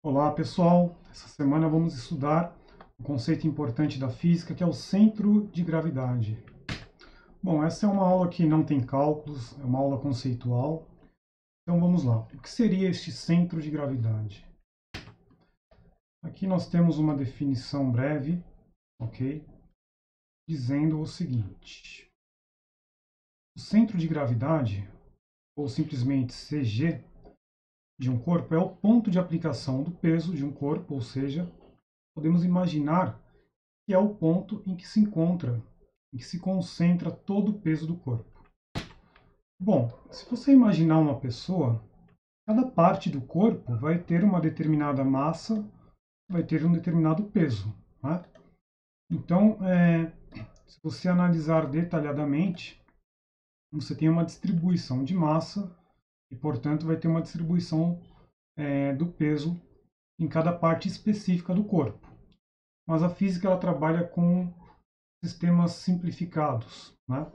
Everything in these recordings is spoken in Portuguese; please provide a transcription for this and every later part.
Olá pessoal, essa semana vamos estudar um conceito importante da física que é o centro de gravidade. Bom, essa é uma aula que não tem cálculos, é uma aula conceitual. Então vamos lá, o que seria este centro de gravidade? Aqui nós temos uma definição breve, ok? Dizendo o seguinte: o centro de gravidade, ou simplesmente CG, de um corpo é o ponto de aplicação do peso de um corpo, ou seja, podemos imaginar que é o ponto em que se encontra, em que se concentra todo o peso do corpo. Bom, se você imaginar uma pessoa, cada parte do corpo vai ter uma determinada massa, vai ter um determinado peso, né? Então, se você analisar detalhadamente, você tem uma distribuição de massa e, portanto, vai ter uma distribuição do peso em cada parte específica do corpo. Mas a física ela trabalha com sistemas simplificados, né?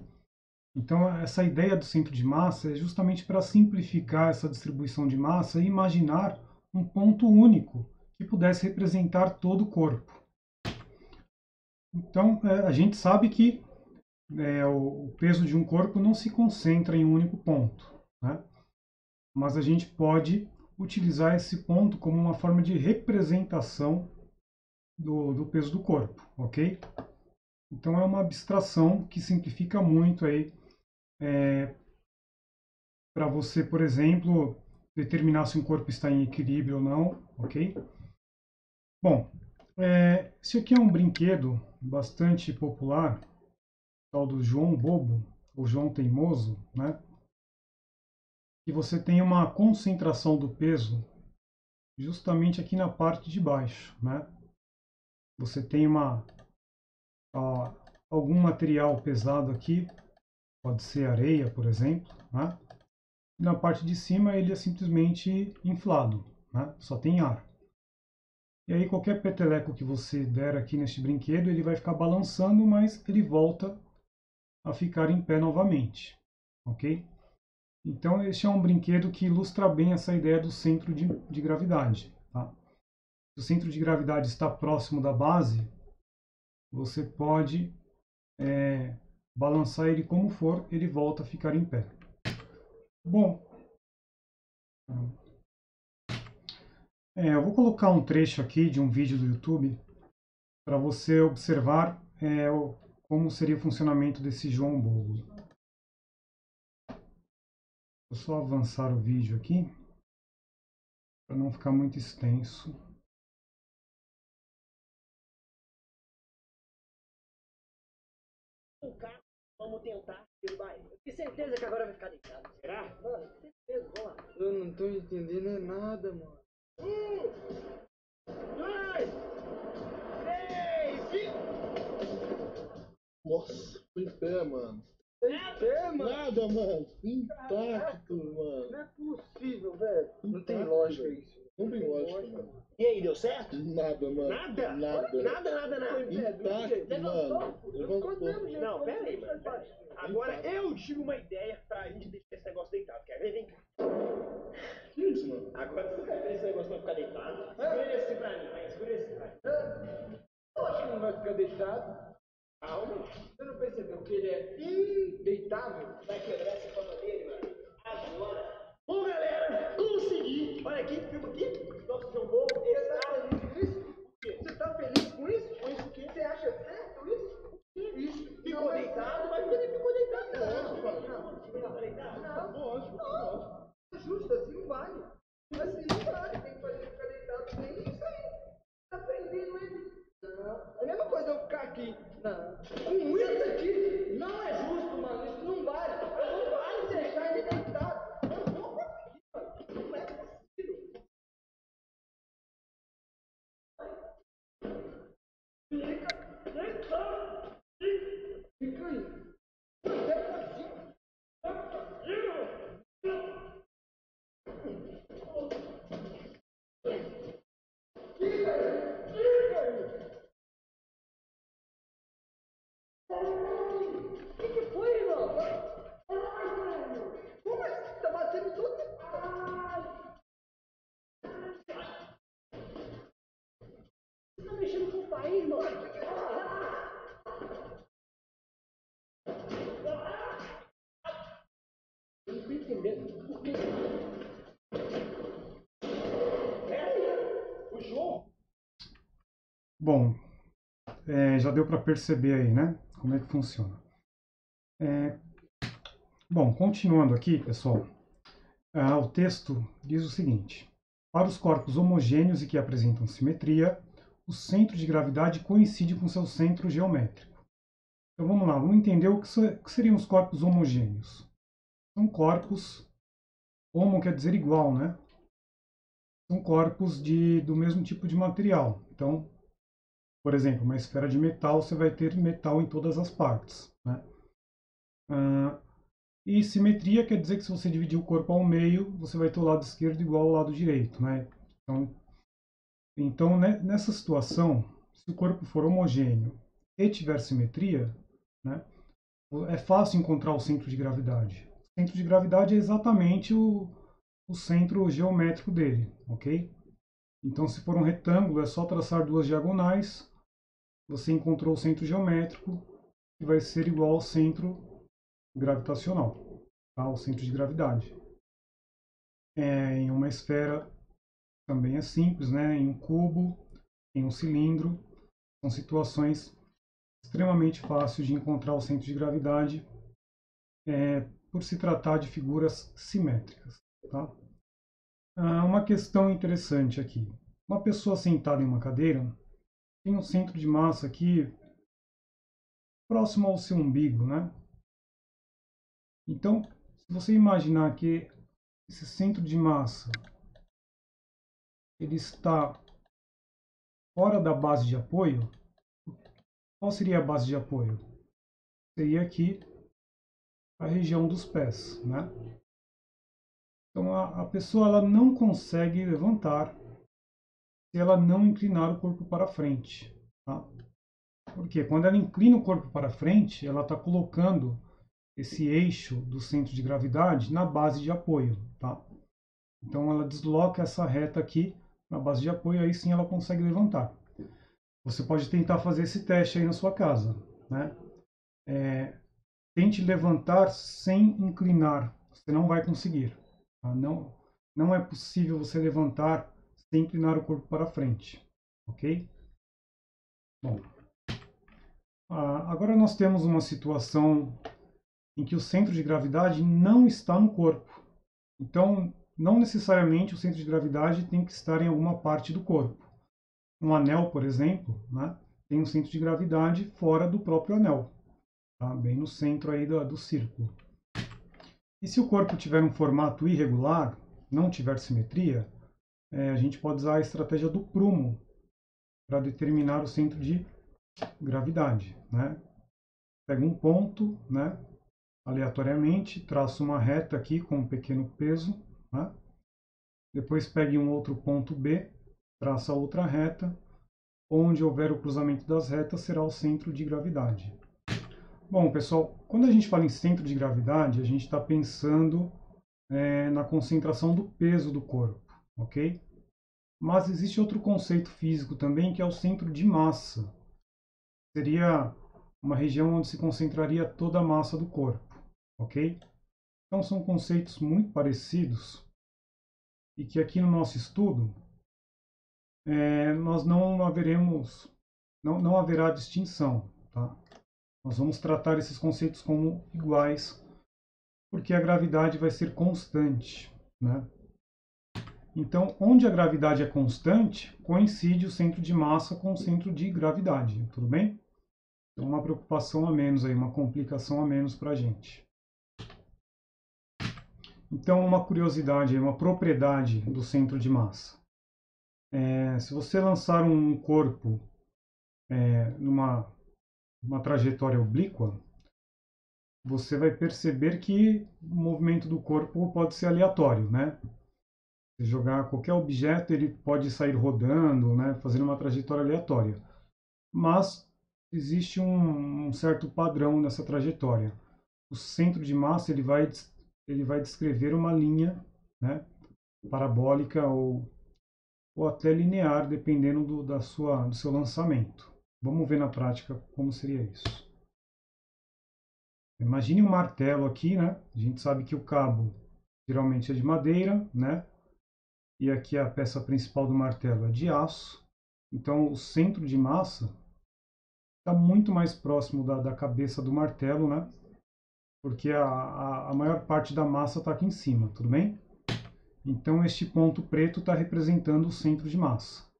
Então, essa ideia do centro de massa é justamente para simplificar essa distribuição de massa e imaginar um ponto único que pudesse representar todo o corpo. Então, a gente sabe que o peso de um corpo não se concentra em um único ponto, né? Mas a gente pode utilizar esse ponto como uma forma de representação do peso do corpo, ok? Então, é uma abstração que simplifica muito aí para você, por exemplo, determinar se um corpo está em equilíbrio ou não, ok? Bom, esse aqui é um brinquedo bastante popular, tal do João Bobo, ou João Teimoso, né? E você tem uma concentração do peso justamente aqui na parte de baixo, né? Você tem algum material pesado aqui, pode ser areia, por exemplo, né? E na parte de cima ele é simplesmente inflado, né? Só tem ar. E aí qualquer peteleco que você der aqui neste brinquedo, ele vai ficar balançando, mas ele volta a ficar em pé novamente, ok? Então este é um brinquedo que ilustra bem essa ideia do centro de gravidade. Tá? Se o centro de gravidade está próximo da base, você pode balançar ele como for, ele volta a ficar em pé. Bom, eu vou colocar um trecho aqui de um vídeo do YouTube para você observar como seria o funcionamento desse João Bobo. Vou só avançar o vídeo aqui para não ficar muito extenso. Vamos tentar derrubar ele. Eu tenho certeza que agora vai ficar deitado. Será? Mano, certeza, vamos lá. Eu não tô entendendo nada, mano. 2, 3 e... Nossa, tô em pé, mano. É, mano. Nada, mano. Intacto, mano. Não é possível, velho. Não tem Intacto, lógica velho. isso. Não tem lógica, mano. E aí, deu certo? Nada, mano. Nada? Nada. Nada. Intacto, mano. Levantou. Não, pera aí, mano. Agora eu tive uma ideia pra gente deixar esse negócio deitado. Quer ver? Vem cá. Que isso, mano? Agora você quer ver esse negócio pra ficar deitado? Segura ele assim pra mim, vai. Segura ele assim pra mim. Eu acho que não vai ficar deitado. Calma. Você não percebeu que ele é indeitável? Vai quebrar essa forma dele, mano. Agora. Bom, galera, consegui. Olha aqui, filma aqui. Nosso João Bobo Você tá feliz com isso? Você tá feliz com isso? Com isso o quê? Você acha certo isso? Isso. Ficou deitado, mas ele ficou deitado. Ficou deitado? Não. Lógico. É justo, assim não vale. Assim não vale. Tem que fazer ele ficar deitado bem isso aí. Tá prendendo ele. Não. É a mesma coisa eu ficar aqui. Não. Com isso aqui, não é justo, mano. Isso não vale. Eu não vale deixar ele deitado. Eu não vou conseguir, mano. Não é possível. Fica aí. Até pra cima. Fica aí. sair, irmão. Eu não tô entendendo. Por quê? O João? Bom, já deu para perceber aí, né? Como é que funciona. Bom, continuando aqui, pessoal, o texto diz o seguinte: para os corpos homogêneos e que apresentam simetria, o centro de gravidade coincide com seu centro geométrico. Então vamos lá, vamos entender o que seriam os corpos homogêneos. São corpos, homo quer dizer igual, né? São corpos do mesmo tipo de material. Então, por exemplo, uma esfera de metal, você vai ter metal em todas as partes, né? E simetria quer dizer que se você dividir o corpo ao meio, você vai ter o lado esquerdo igual ao lado direito, né? Então nessa situação, se o corpo for homogêneo e tiver simetria, né, é fácil encontrar o centro de gravidade. O centro de gravidade é exatamente o centro geométrico dele, ok? Então, se for um retângulo, é só traçar duas diagonais, você encontrou o centro geométrico, que vai ser igual ao centro gravitacional, tá? O centro de gravidade. Em uma esfera também é simples, né? Em um cubo, em um cilindro, são situações extremamente fáceis de encontrar o centro de gravidade, por se tratar de figuras simétricas, tá? Uma questão interessante aqui. Uma pessoa sentada em uma cadeira tem um centro de massa aqui próximo ao seu umbigo, né? Então, se você imaginar que esse centro de massa ele está fora da base de apoio, qual seria a base de apoio? Seria aqui a região dos pés, né? Então a pessoa ela não consegue levantar se ela não inclinar o corpo para frente, tá? Porque quando ela inclina o corpo para frente, ela está colocando esse eixo do centro de gravidade na base de apoio, tá? Então ela desloca essa reta aqui na base de apoio, aí sim ela consegue levantar. Você pode tentar fazer esse teste aí na sua casa, né? Tente levantar sem inclinar, você não vai conseguir, tá? Não é possível você levantar sem inclinar o corpo para frente, ok? Bom, agora nós temos uma situação em que o centro de gravidade não está no corpo. Então, não necessariamente o centro de gravidade tem que estar em alguma parte do corpo. Um anel, por exemplo, né, tem um centro de gravidade fora do próprio anel, tá? Bem no centro aí do círculo. E se o corpo tiver um formato irregular, não tiver simetria, a gente pode usar a estratégia do prumo para determinar o centro de gravidade, né? Pega um ponto, né, aleatoriamente, traça uma reta aqui com um pequeno peso, né? Depois pegue um outro ponto B, traça outra reta, onde houver o cruzamento das retas será o centro de gravidade. Bom, pessoal, quando a gente fala em centro de gravidade, a gente está pensando na concentração do peso do corpo, ok? Mas existe outro conceito físico também, que é o centro de massa. Seria uma região onde se concentraria toda a massa do corpo, ok? Então são conceitos muito parecidos e que aqui no nosso estudo nós não haverá distinção, tá? Nós vamos tratar esses conceitos como iguais, porque a gravidade vai ser constante, né? Então, onde a gravidade é constante, coincide o centro de massa com o centro de gravidade, tudo bem? Então, uma preocupação a menos aí, uma complicação a menos para a gente. Então, uma curiosidade, uma propriedade do centro de massa. Se você lançar um corpo numa trajetória oblíqua, você vai perceber que o movimento do corpo pode ser aleatório, né? Se jogar qualquer objeto, ele pode sair rodando, né, fazendo uma trajetória aleatória. Mas existe um certo padrão nessa trajetória. O centro de massa ele vai descrever uma linha, né, parabólica ou ou até linear, dependendo do seu lançamento. Vamos ver na prática como seria isso. Imagine um martelo aqui, né? A gente sabe que o cabo geralmente é de madeira, né? E aqui a peça principal do martelo é de aço. Então o centro de massa está muito mais próximo da cabeça do martelo, né? Porque a maior parte da massa está aqui em cima, tudo bem? Então este ponto preto está representando o centro de massa.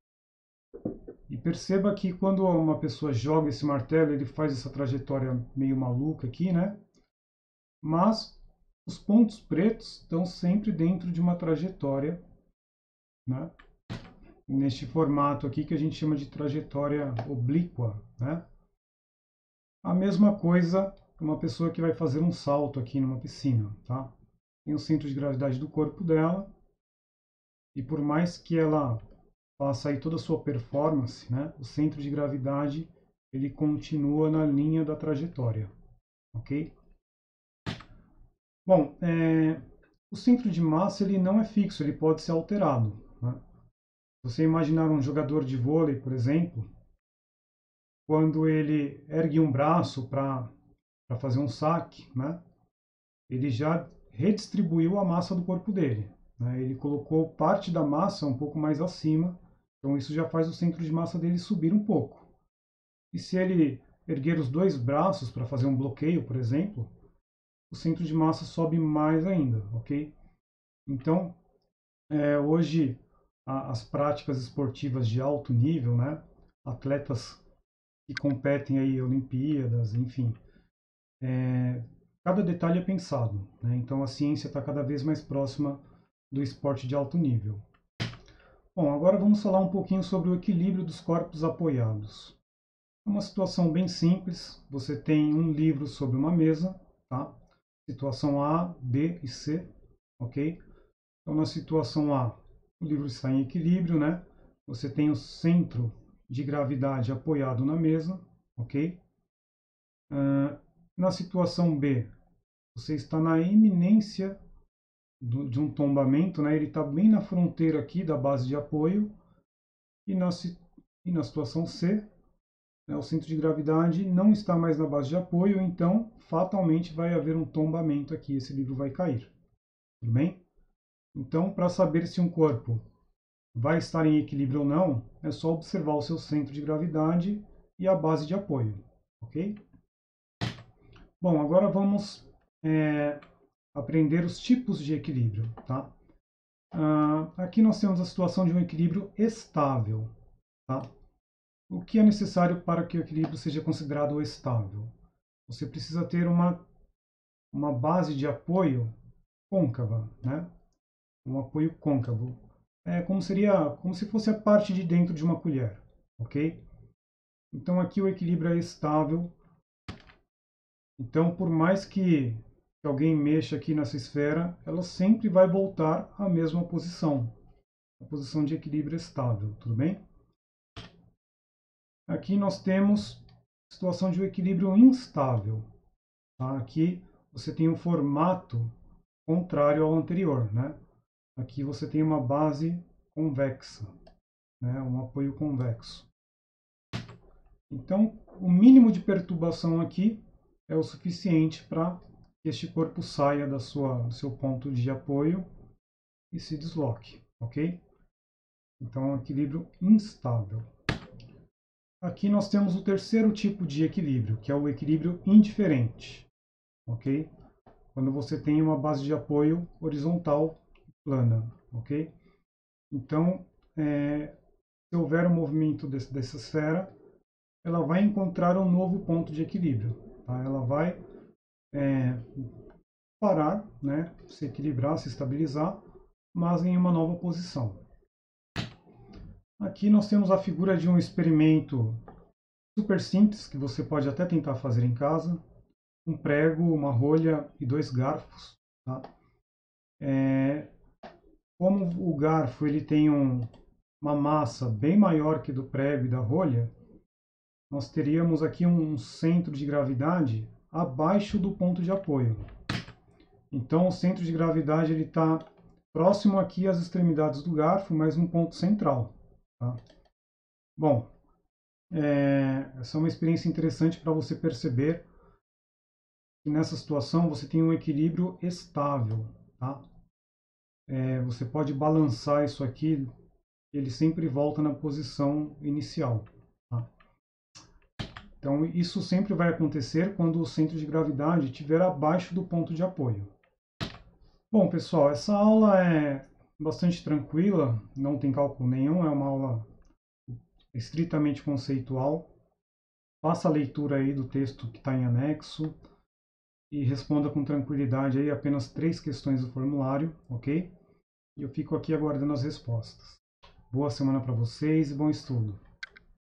E perceba que quando uma pessoa joga esse martelo, ele faz essa trajetória meio maluca aqui, né? Mas os pontos pretos estão sempre dentro de uma trajetória, né? Neste formato aqui que a gente chama de trajetória oblíqua, né? A mesma coisa uma pessoa que vai fazer um salto aqui numa piscina, tá? Tem o centro de gravidade do corpo dela, e por mais que ela faça aí toda a sua performance, né? O centro de gravidade ele continua na linha da trajetória, ok? Bom, o centro de massa ele não é fixo, ele pode ser alterado, né? Você imaginar um jogador de vôlei, por exemplo, quando ele ergue um braço para fazer um saque, né? Ele já redistribuiu a massa do corpo dele, né? Ele colocou parte da massa um pouco mais acima, então isso já faz o centro de massa dele subir um pouco. E se ele erguer os dois braços para fazer um bloqueio, por exemplo, o centro de massa sobe mais ainda, ok? Então, hoje as práticas esportivas de alto nível, né? Atletas que competem aí em Olimpíadas, enfim, cada detalhe é pensado, né? Então a ciência está cada vez mais próxima do esporte de alto nível. Bom, agora vamos falar um pouquinho sobre o equilíbrio dos corpos apoiados. É uma situação bem simples. Você tem um livro sobre uma mesa, tá? Situação A, B e C, ok? Então na situação A, o livro está em equilíbrio, né? Você tem o centro de gravidade apoiado na mesa, ok? Na situação B, você está na iminência de um tombamento, né? Ele está bem na fronteira aqui da base de apoio. E na situação C, né, o centro de gravidade não está mais na base de apoio, então fatalmente vai haver um tombamento aqui, esse livro vai cair. Tudo bem? Então, para saber se um corpo vai estar em equilíbrio ou não, é só observar o seu centro de gravidade e a base de apoio, ok? Bom, agora vamos aprender os tipos de equilíbrio, tá? Aqui nós temos a situação de um equilíbrio estável, tá? O que é necessário para que o equilíbrio seja considerado estável? Você precisa ter uma base de apoio côncava, né? Um apoio côncavo. É como se fosse a parte de dentro de uma colher, ok? Então aqui o equilíbrio é estável. Então por mais que alguém mexa aqui nessa esfera, ela sempre vai voltar à mesma posição, a posição de equilíbrio estável, tudo bem? Aqui nós temos a situação de um equilíbrio instável. Tá? Aqui você tem um formato contrário ao anterior, né? Aqui você tem uma base convexa, né? Um apoio convexo. Então, o mínimo de perturbação aqui é o suficiente para que este corpo saia do seu ponto de apoio e se desloque, ok? Então, é um equilíbrio instável. Aqui nós temos o terceiro tipo de equilíbrio, que é o equilíbrio indiferente, ok? Quando você tem uma base de apoio horizontal plana, ok? Então, se houver um movimento dessa esfera, ela vai encontrar um novo ponto de equilíbrio, tá? Ela vai parar, né? Se equilibrar, se estabilizar, mas em uma nova posição. Aqui nós temos a figura de um experimento super simples, que você pode até tentar fazer em casa. Um prego, uma rolha e 2 garfos. Tá? Como o garfo ele tem uma massa bem maior que do prego e da rolha, nós teríamos aqui um centro de gravidade abaixo do ponto de apoio. Então o centro de gravidade ele está Próximo aqui às extremidades do garfo, mais um ponto central. Tá? Bom, essa é uma experiência interessante para você perceber que nessa situação você tem um equilíbrio estável. Tá? Você pode balançar isso aqui, ele sempre volta na posição inicial. Tá? Então isso sempre vai acontecer quando o centro de gravidade estiver abaixo do ponto de apoio. Bom, pessoal, essa aula é bastante tranquila, não tem cálculo nenhum, é uma aula estritamente conceitual. Faça a leitura aí do texto que está em anexo e responda com tranquilidade aí apenas 3 questões do formulário, ok? E eu fico aqui aguardando as respostas. Boa semana para vocês e bom estudo!